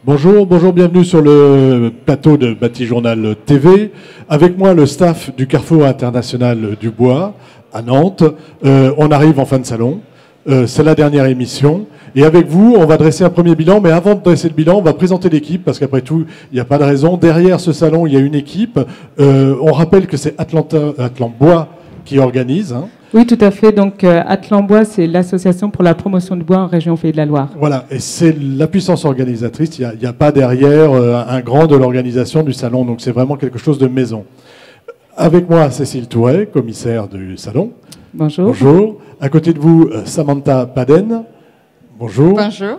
Bonjour, bienvenue sur le plateau de Batijournal TV. Avec moi, le staff du Carrefour International du Bois à Nantes. On arrive en fin de salon. C'est la dernière émission. Et avec vous, on va dresser un premier bilan. Mais avant de dresser le bilan, on va présenter l'équipe parce qu'après tout, il n'y a pas de raison. Derrière ce salon, il y a une équipe. On rappelle que c'est Atlan Bois qui organise. Oui, tout à fait. Donc, Atlan Bois, c'est l'association pour la promotion du bois en région Pays de la Loire. Voilà, et c'est la puissance organisatrice. Il n'y a pas derrière un grand de l'organisation du salon, donc c'est vraiment quelque chose de maison. Avec moi, Cécile Touret, commissaire du salon. Bonjour. Bonjour. À côté de vous, Samantha Paden. Bonjour. Bonjour.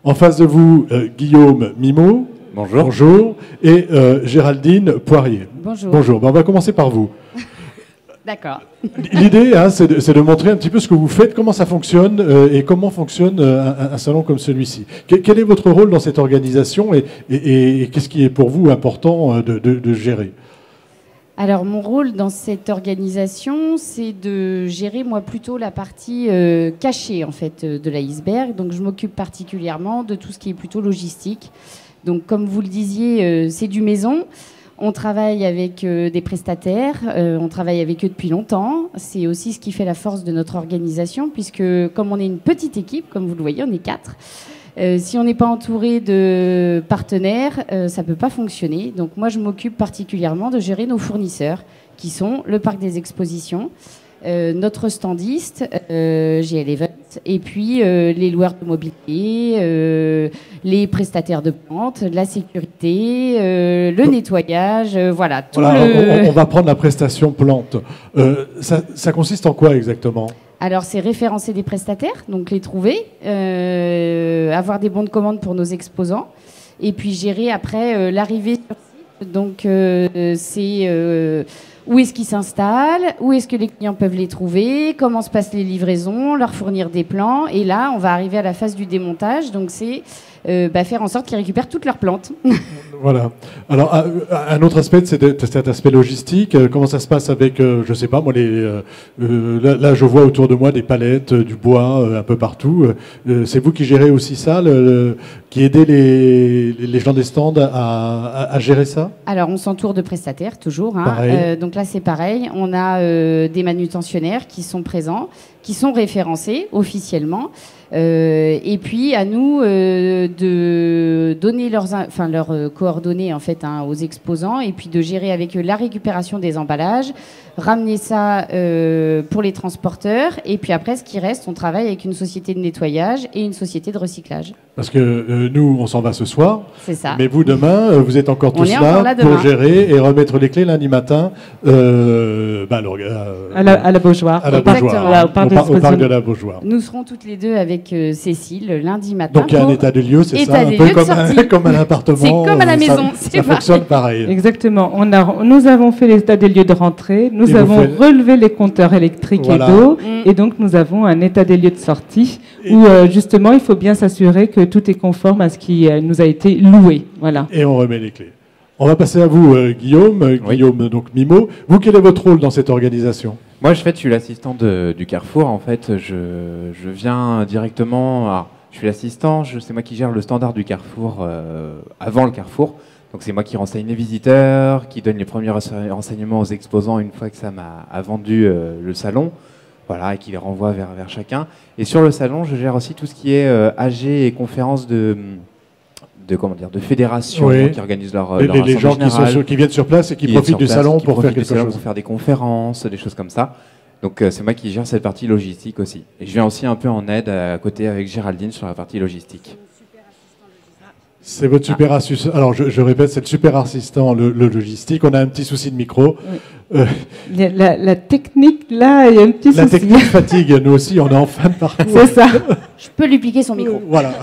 En face de vous, Guillaume Mimot. Bonjour. Bonjour. Et Géraldine Poirier. Bonjour. Bonjour. Ben, on va commencer par vous. D'accord. L'idée, c'est de montrer un petit peu ce que vous faites, comment ça fonctionne et comment fonctionne un salon comme celui-ci. Quel est votre rôle dans cette organisation et qu'est-ce qui est pour vous important de gérer ? Alors, mon rôle dans cette organisation, c'est de gérer, moi, plutôt la partie cachée, en fait, de l'iceberg. Donc, je m'occupe particulièrement de tout ce qui est plutôt logistique. Donc, comme vous le disiez, c'est du maison. On travaille avec des prestataires, on travaille avec eux depuis longtemps. C'est aussi ce qui fait la force de notre organisation, puisque comme on est une petite équipe, comme vous le voyez, on est 4. Si on n'est pas entouré de partenaires, ça ne peut pas fonctionner. Donc moi, je m'occupe particulièrement de gérer nos fournisseurs, qui sont le parc des expositions, notre standiste, GL Event, et puis les loueurs de mobilier, les prestataires de plantes, la sécurité, le nettoyage, voilà. On va prendre la prestation plante. Ça consiste en quoi exactement ? Alors, c'est référencer des prestataires, donc les trouver, avoir des bons de commande pour nos exposants, et puis gérer après l'arrivée sur site. Donc, c'est où est-ce qu'ils s'installent, où est-ce que les clients peuvent les trouver, comment se passent les livraisons, leur fournir des plans. Et là, on va arriver à la phase du démontage, donc c'est faire en sorte qu'ils récupèrent toutes leurs plantes. Voilà. Alors, un autre aspect, c'est cet aspect logistique. Comment ça se passe avec, je sais pas, moi, là, je vois autour de moi des palettes, du bois, un peu partout. C'est vous qui gérez aussi ça, qui aidez les gens des stands à gérer ça ? Alors, on s'entoure de prestataires, toujours. Donc là, c'est pareil. On a des manutentionnaires qui sont présents, qui sont référencés officiellement. Et puis à nous de donner leurs coordonnées en fait aux exposants et puis de gérer avec eux la récupération des emballages, ramener ça pour les transporteurs et puis après ce qui reste, on travaille avec une société de nettoyage et une société de recyclage. Parce que nous, on s'en va ce soir. C'est ça. Mais vous, demain, vous êtes encore tous là pour gérer et remettre les clés lundi matin à la Beaujoire. À la Beaujoire. Au parc de la Beaujoire. Nous serons toutes les deux avec Cécile lundi matin. Donc il y a un état des lieux, c'est ça, un peu comme un appartement. C'est comme à la maison. Ça fonctionne pareil. Exactement. Nous avons fait l'état des lieux de rentrée. Nous avons relevé les compteurs électriques et d'eau. Et donc nous avons un état des lieux de sortie où justement il faut bien s'assurer que tout est conforme à ce qui nous a été loué. Voilà. Et on remet les clés. On va passer à vous, Guillaume. Oui. Guillaume, donc Mimot. Vous, quel est votre rôle dans cette organisation ? Moi, je suis l'assistant du Carrefour. En fait, je viens directement. Alors, je suis l'assistant. C'est moi qui gère le standard du Carrefour avant le Carrefour. Donc, c'est moi qui renseigne les visiteurs, qui donne les premiers renseignements aux exposants une fois que ça m'a vendu le salon. Voilà, et qui les renvoie vers chacun. Et sur le salon, je gère aussi tout ce qui est AG et conférences de fédérations qui organisent leur les gens qui viennent sur place et qui profitent du salon pour faire quelque chose. Pour faire des conférences, des choses comme ça. Donc c'est moi qui gère cette partie logistique aussi. Et je viens aussi un peu en aide à côté avec Géraldine sur la partie logistique. C'est votre super assistant. Alors je répète, c'est le super assistant, le logistique. On a un petit souci de micro. La technique, là, il y a un petit souci. La technique fatigue, nous aussi, on est en fin de parcours. C'est ça. Je peux lui piquer son micro. Voilà.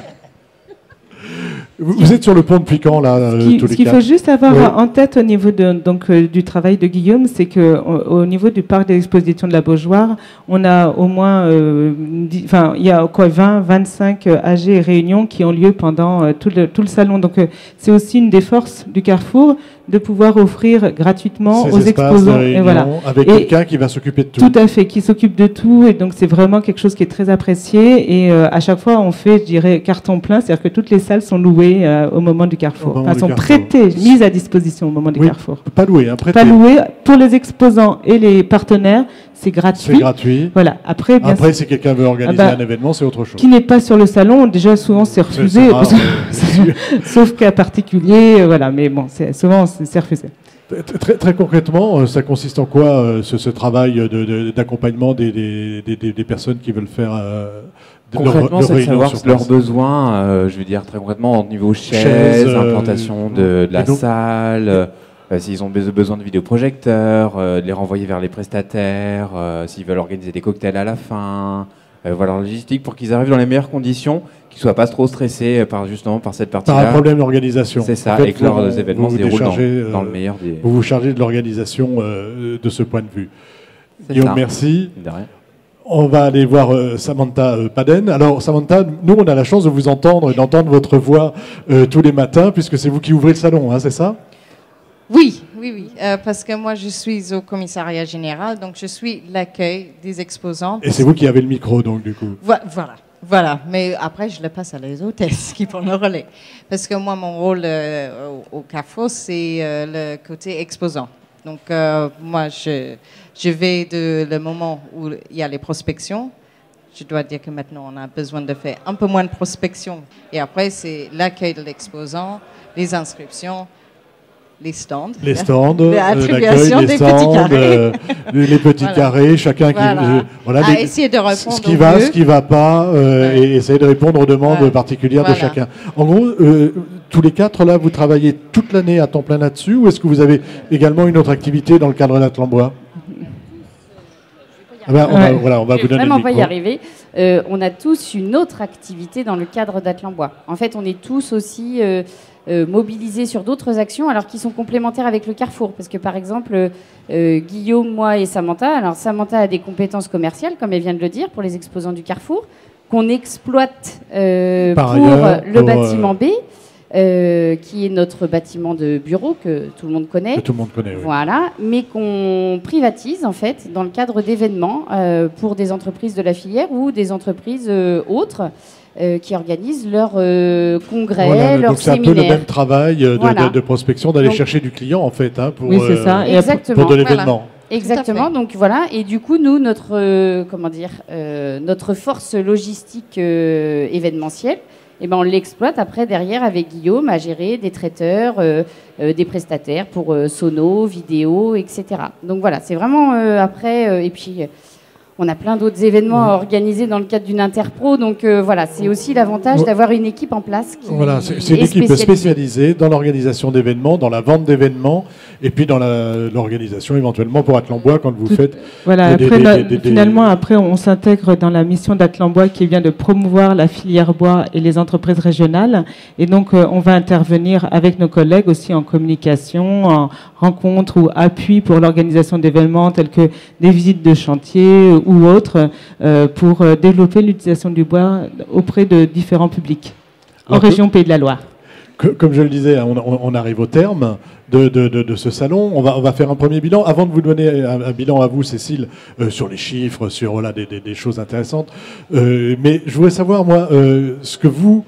Vous êtes sur le pont depuis quand, là, tous les quatre ? Ce qu'il faut juste avoir en tête au niveau du travail de Guillaume, c'est qu'au niveau du parc d'exposition de la Beaujoire, on a au moins il y a 20, 25 AG et réunions qui ont lieu pendant tout le salon. Donc c'est aussi une des forces du Carrefour de pouvoir offrir gratuitement aux exposants. Et voilà. Avec quelqu'un qui va s'occuper de tout. Tout à fait, qui s'occupe de tout. Et donc, c'est vraiment quelque chose qui est très apprécié. Et à chaque fois, on fait, je dirais, carton plein. C'est-à-dire que toutes les salles sont louées au moment du Carrefour. Enfin, sont prêtées, mises à disposition au moment du Carrefour. Pas louées, hein, prêtées. Pas louées. Pour les exposants et les partenaires, c'est gratuit. C'est gratuit. Voilà. Après, si quelqu'un veut organiser un événement, c'est autre chose. Qui n'est pas sur le salon, déjà souvent c'est refusé, sauf cas particulier, voilà. Mais bon, souvent c'est refusé. Très concrètement, ça consiste en quoi ce travail d'accompagnement des personnes qui veulent faire concrètement, c'est de savoir leurs besoins, je veux dire très concrètement au niveau chaises, implantation de la salle. S'ils ont besoin de vidéoprojecteurs, de les renvoyer vers les prestataires, s'ils veulent organiser des cocktails à la fin, voilà, la logistique pour qu'ils arrivent dans les meilleures conditions, qu'ils ne soient pas trop stressés par cette partie-là. Par un problème d'organisation. C'est ça, et que leurs événements se déroulent dans le meilleur des... Vous vous chargez de l'organisation de ce point de vue. Guillaume, merci. De rien. On va aller voir Samantha Paden. Alors Samantha, nous on a la chance de vous entendre et d'entendre votre voix tous les matins, puisque c'est vous qui ouvrez le salon, hein, c'est ça ? Oui, parce que moi je suis au commissariat général, donc je suis l'accueil des exposants. Et c'est vous qui avez le micro, donc du coup. Voilà. Mais après je le passe à les hôtesses qui prennent le relais. Parce que moi mon rôle au Carrefour c'est le côté exposant. Donc moi je vais le moment où il y a les prospections. Je dois dire que maintenant on a besoin de faire un peu moins de prospection. Et après c'est l'accueil de l'exposant, les inscriptions. Les stands, l'attribution des petits carrés, les petits carrés, chacun qui essayer de répondre ce qui va pas, et essayer de répondre aux demandes particulières de chacun. En gros, tous les quatre là, vous travaillez toute l'année à temps plein là-dessus, ou est-ce que vous avez également une autre activité dans le cadre d'Atlambois? On va vous donner le micro. Pas y arriver. On a tous une autre activité dans le cadre d'Atlambois. En fait, on est tous aussi mobilisés sur d'autres actions, alors qui sont complémentaires avec le Carrefour. Parce que, par exemple, Guillaume, moi et Samantha, alors Samantha a des compétences commerciales, comme elle vient de le dire, pour les exposants du Carrefour, qu'on exploite le bâtiment B, qui est notre bâtiment de bureau que tout le monde connaît. Voilà, mais qu'on privatise en fait dans le cadre d'événements pour des entreprises de la filière ou des entreprises autres qui organisent leurs congrès, leurs séminaires. Donc c'est un peu le même travail de prospection, d'aller chercher du client en fait, hein, pour, c'est ça. Pour de l'événement. Exactement, donc voilà, et du coup nous, notre force logistique événementielle, on l'exploite après derrière avec Guillaume à gérer des traiteurs, des prestataires pour sono, vidéo, etc. Donc voilà, c'est vraiment après, et puis on a plein d'autres événements à organiser dans le cadre d'une interpro, donc voilà, c'est aussi l'avantage d'avoir une équipe en place qui c'est une équipe spécialisée dans l'organisation d'événements, dans la vente d'événements, et puis dans l'organisation éventuellement pour Atlambois quand vous faites... Voilà, finalement, après, on s'intègre dans la mission d'Atlambois qui vient de promouvoir la filière bois et les entreprises régionales. Et donc, on va intervenir avec nos collègues aussi en communication, en rencontre ou appui pour l'organisation d'événements tels que des visites de chantier ou autres, pour développer l'utilisation du bois auprès de différents publics en région Pays de la Loire. Comme je le disais, on arrive au terme de ce salon. On va faire un premier bilan. Avant de vous donner un bilan à vous, Cécile, sur les chiffres, sur des choses intéressantes. Mais je voudrais savoir, moi, ce que vous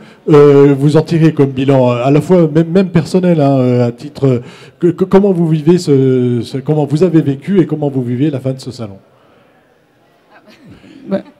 en tirez comme bilan, à la fois même personnel, hein, à titre... comment vous vivez comment vous avez vécu et comment vous vivez la fin de ce salon?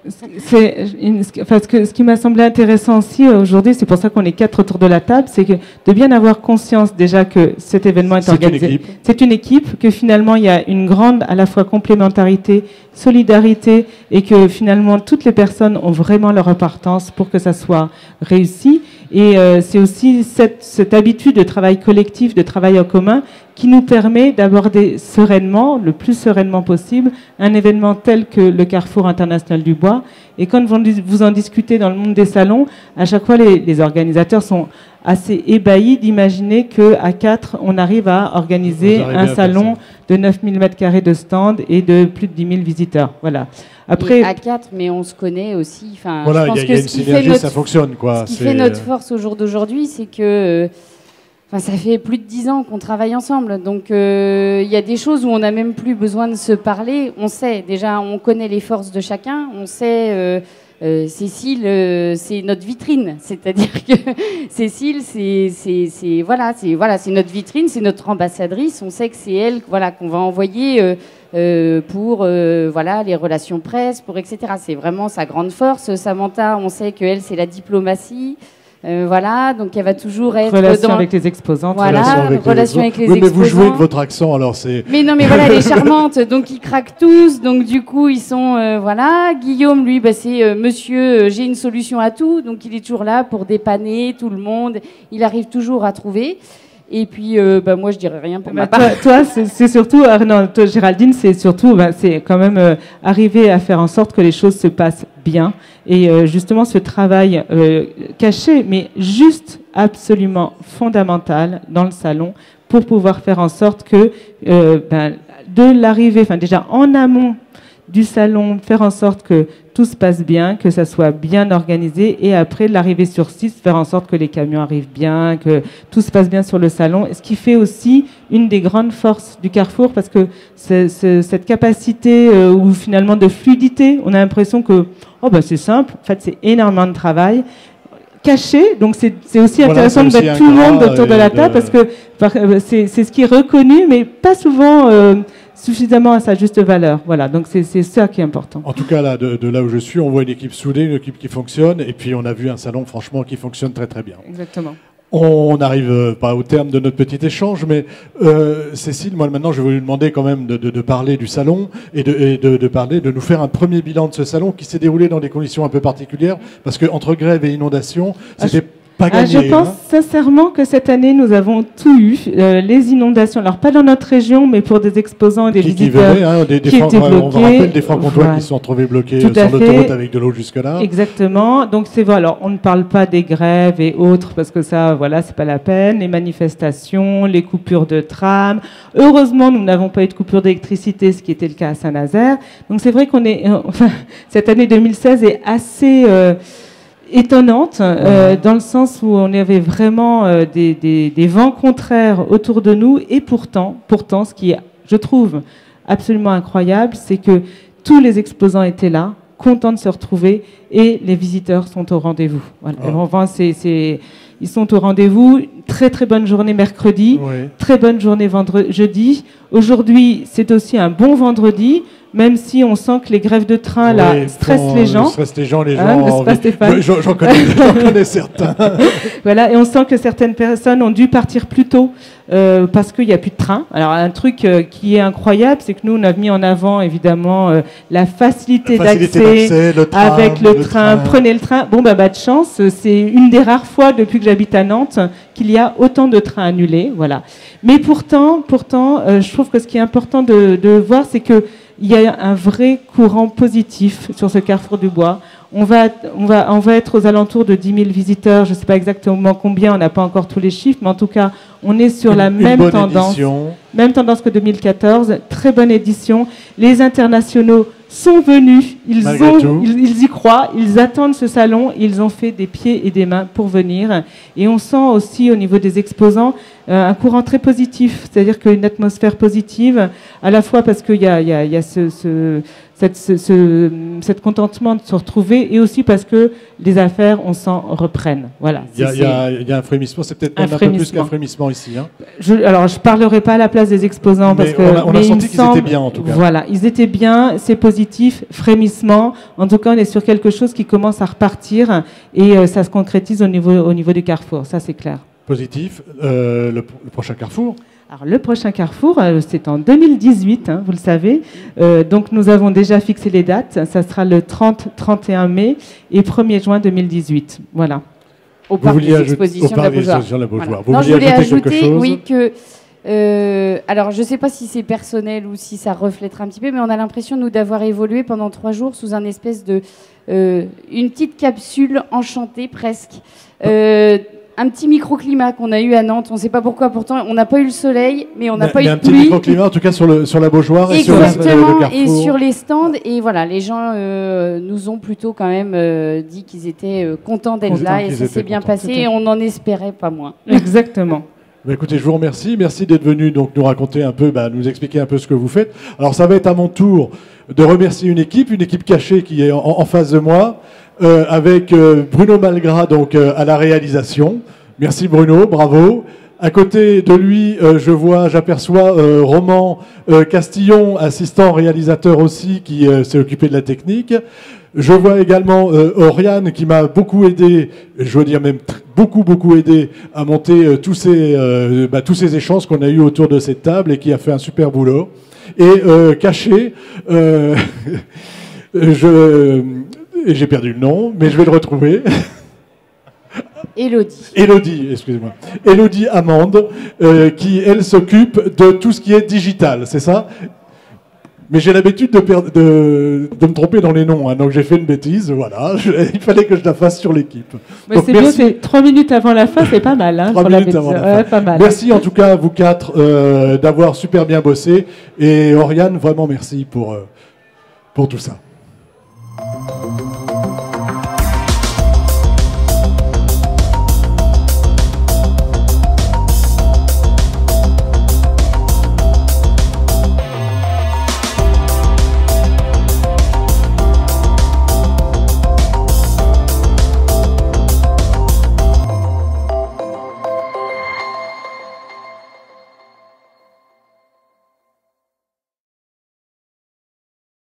Ce qui m'a semblé intéressant aussi aujourd'hui, c'est pour ça qu'on est 4 autour de la table, c'est de bien avoir conscience déjà que cet événement est organisé. C'est une équipe, que finalement il y a une grande à la fois complémentarité, solidarité, et que finalement toutes les personnes ont vraiment leur importance pour que ça soit réussi. Et c'est aussi cette habitude de travail collectif, de travail en commun, qui nous permet d'aborder sereinement, le plus sereinement possible, un événement tel que le Carrefour international du bois. Et quand vous en discutez dans le monde des salons, à chaque fois les organisateurs sont assez ébahis d'imaginer qu'à 4, on arrive à organiser un salon de 9000 m² de stand et de plus de 10 000 visiteurs. Voilà. Après, à 4, mais on se connaît aussi. Voilà, il y a une synergie, ça fonctionne, quoi. Ce qui fait notre force au jour d'aujourd'hui, c'est que Enfin, ça fait plus de 10 ans qu'on travaille ensemble, donc il y a des choses où on n'a même plus besoin de se parler. On sait, déjà, on connaît les forces de chacun, on sait... Cécile, c'est notre vitrine, c'est-à-dire que Cécile, c'est notre vitrine, c'est notre ambassadrice. On sait que c'est elle, voilà, qu'on va envoyer pour les relations presse, pour etc. C'est vraiment sa grande force. Samantha, on sait que elle, c'est la diplomatie. Voilà, donc elle va toujours être relation avec les exposants. Voilà, relation avec les exposants. Mais vous jouez de votre accent, alors c'est... Mais non, mais voilà, elle est charmante, donc ils craquent tous, donc du coup, ils sont... voilà, Guillaume, lui, c'est monsieur, j'ai une solution à tout, donc il est toujours là pour dépanner tout le monde, il arrive toujours à trouver. Et puis, moi, je dirais rien pour ma part. Toi, c'est surtout, toi, Géraldine, c'est surtout, c'est quand même arriver à faire en sorte que les choses se passent bien. Et justement, ce travail caché, mais juste absolument fondamental dans le salon pour pouvoir faire en sorte que de l'arrivée, enfin déjà en amont du salon, faire en sorte que tout se passe bien, que ça soit bien organisé, et après l'arrivée sur site, faire en sorte que les camions arrivent bien, que tout se passe bien sur le salon. Ce qui fait aussi une des grandes forces du Carrefour, parce que cette capacité ou finalement de fluidité, on a l'impression que c'est simple. En fait, c'est énormément de travail caché, donc c'est aussi intéressant de mettre tout le monde autour de la table, parce que c'est ce qui est reconnu, mais pas souvent suffisamment à sa juste valeur. Voilà, donc c'est ça qui est important. En tout cas, là, de là où je suis, on voit une équipe soudée, une équipe qui fonctionne, et puis on a vu un salon, franchement, qui fonctionne très très bien. Exactement. On n'arrive pas au terme de notre petit échange, mais Cécile, moi maintenant, je vais vous demander quand même de parler du salon et de nous faire un premier bilan de ce salon qui s'est déroulé dans des conditions un peu particulières, parce qu'entre grève et inondation, c'était pas gagné. Je pense sincèrement que cette année, nous avons tout eu. Les inondations, alors pas dans notre région, mais pour des exposants et des visiteurs qui étaient bloqués. On vous rappelle des francs-comtois qui sont retrouvés bloqués sur l'autoroute avec de l'eau jusque-là. Exactement. Donc c'est vrai. Alors on ne parle pas des grèves et autres parce que ça, voilà, c'est pas la peine. Les manifestations, les coupures de tram. Heureusement, nous n'avons pas eu de coupure d'électricité, ce qui était le cas à Saint-Nazaire. Donc c'est vrai qu'on est, cette année 2016 est assez étonnante dans le sens où on avait vraiment des vents contraires autour de nous, et pourtant, ce qui est, je trouve, absolument incroyable, c'est que tous les exposants étaient là, contents de se retrouver, et les visiteurs sont au rendez-vous. Voilà. Ils sont au rendez-vous. Très très bonne journée mercredi, très bonne journée jeudi. Aujourd'hui, c'est aussi un bon vendredi, même si on sent que les grèves de train stressent les gens. J'en connais certains. Voilà, et on sent que certaines personnes ont dû partir plus tôt parce qu'il n'y a plus de train. Alors un truc qui est incroyable, c'est que nous on a mis en avant évidemment la facilité d'accès avec le train. Prenez le train. Bon de chance, c'est une des rares fois depuis que j'habite à Nantes qu'il y a autant de trains annulés. Voilà. Mais pourtant, je trouve que ce qui est important de voir, c'est que il y a un vrai courant positif sur ce Carrefour du Bois. On va être aux alentours de 10 000 visiteurs. Je ne sais pas exactement combien, on n'a pas encore tous les chiffres, mais en tout cas, on est sur la même tendance. Même tendance que 2014. Très bonne édition. Les internationaux sont venus. Ils y croient. Ils attendent ce salon. Ils ont fait des pieds et des mains pour venir. Et on sent aussi au niveau des exposants un courant très positif. C'est-à-dire qu'une atmosphère positive, à la fois parce qu'il y a cet contentement de se retrouver, et aussi parce que les affaires, on s'en reprennent. Voilà. Il y a un frémissement, c'est peut-être même un peu plus qu'un frémissement ici. Hein. Je ne parlerai pas à la place des exposants, parce que on a senti qu'ils étaient bien en tout cas. Voilà, ils étaient bien, c'est positif, frémissement. En tout cas, on est sur quelque chose qui commence à repartir, et ça se concrétise au niveau du Carrefour, ça c'est clair. Positif. Le prochain Carrefour? Alors, le prochain Carrefour, c'est en 2018, vous le savez. Donc, nous avons déjà fixé les dates. Ça sera le 30-31 mai et 1er juin 2018. Voilà. Au parc des expositions de la Beaujoire. Voilà. Je voulais ajouter, oui, que... alors, je ne sais pas si c'est personnel ou si ça reflètera un petit peu, mais on a l'impression, nous, d'avoir évolué pendant 3 jours sous un espèce de... une petite capsule enchantée, presque. Un petit microclimat qu'on a eu à Nantes. On ne sait pas pourquoi, pourtant, on n'a pas eu le soleil, mais on n'a pas eu de pluie. Un petit microclimat, en tout cas, sur la Beaujoire et sur le Carrefour. Et sur les stands. Et voilà, les gens nous ont plutôt quand même dit qu'ils étaient contents d'être là, et ça s'est bien passé, et on n'en espérait pas moins. Exactement. Écoutez, je vous remercie. Merci d'être venu donc nous raconter un peu, nous expliquer un peu ce que vous faites. Alors, ça va être à mon tour de remercier une équipe cachée qui est en face de moi, avec Bruno Malgras donc à la réalisation. Merci Bruno, bravo. À côté de lui, j'aperçois Roman Castillon, assistant réalisateur aussi, qui s'est occupé de la technique. Je vois également Oriane qui m'a beaucoup aidé, je veux dire même beaucoup aidé à monter tous ces échanges qu'on a eus autour de cette table et qui a fait un super boulot. Et caché, j'ai perdu le nom, mais je vais le retrouver. Élodie, excusez-moi. Élodie Amande, qui, elle, s'occupe de tout ce qui est digital, c'est ça? Mais j'ai l'habitude de me tromper dans les noms, hein, donc j'ai fait une bêtise, voilà. Il fallait que je la fasse sur l'équipe. C'est bien, c'est 3 minutes avant la fin, c'est pas mal. Hein, 3 minutes avant la fin. Ouais, pas mal. Merci en tout cas à vous 4 d'avoir super bien bossé. Et Oriane, vraiment merci pour tout ça.